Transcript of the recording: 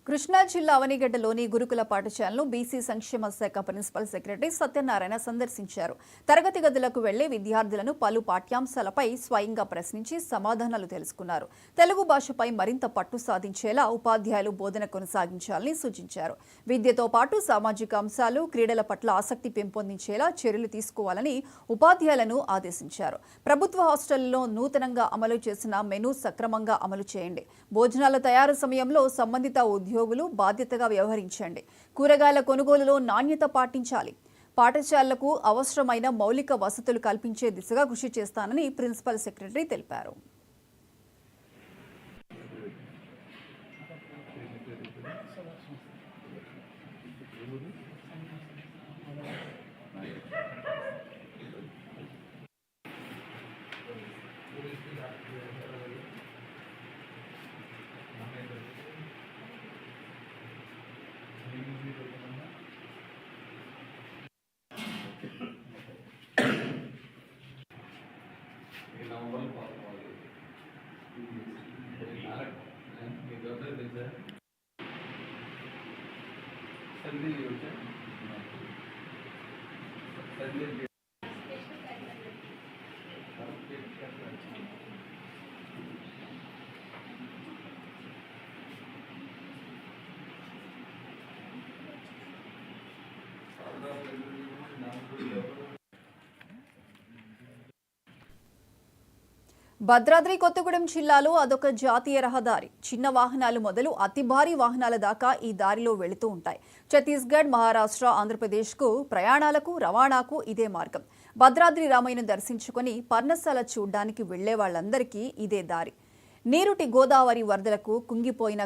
కృష్ణా జిల్లా అవనిగడ్డలోని గురుకుల పాఠశాలను బీసీ సంక్షేమ శాఖ ప్రిన్సిపల్ సెక్రటరీ సత్యనారాయణ సందర్శించారు. తరగతి గదులకు వెళ్లి విద్యార్థులను పలు పాఠ్యాంశాలపై స్వయంగా ప్రశ్నించి సమాధానాలు తెలుసుకున్నారు. తెలుగు భాషపై మరింత పట్టు సాధించేలా ఉపాధ్యాయులు బోధన కొనసాగించాలని సూచించారు. విద్యతో పాటు సామాజిక అంశాలు, క్రీడల పట్ల ఆసక్తి పెంపొందించేలా చర్యలు తీసుకోవాలని ఉపాధ్యాయులను ఆదేశించారు. ప్రభుత్వ హాస్టళ్లలో నూతనంగా అమలు చేసిన మెనూ సక్రమంగా అమలు చేయండి. భోజనాల తయారు సమయంలో సంబంధిత ఉద్యోగులు బాధ్యతగా వ్యవహరించండి. కూరగాయల కొనుగోలులో నాణ్యత పాటించాలి. పాఠశాలలకు అవసరమైన మౌలిక వసతులు కల్పించే దిశగా కృషి చేస్తానని ప్రిన్సిపల్ సెక్రటరీ తెలిపారు. భద్రాద్రి కొత్తగూడెం జిల్లాలో అదొక జాతీయ రహదారి. చిన్న వాహనాలు మొదలు అతి భారీ వాహనాల దాకా ఈ దారిలో వెళుతూ ఉంటాయి. ఛత్తీస్గఢ్, మహారాష్ట్ర, ఆంధ్రప్రదేశ్కు ప్రయాణాలకు, రవాణాకు ఇదే మార్గం. భద్రాద్రి రామయ్యను దర్శించుకుని పర్ణశాల చూడ్డానికి వెళ్లే వాళ్ళందరికీ ఇదే దారి. నీరుటి గోదావరి వరదలకు కుంగిపోయిన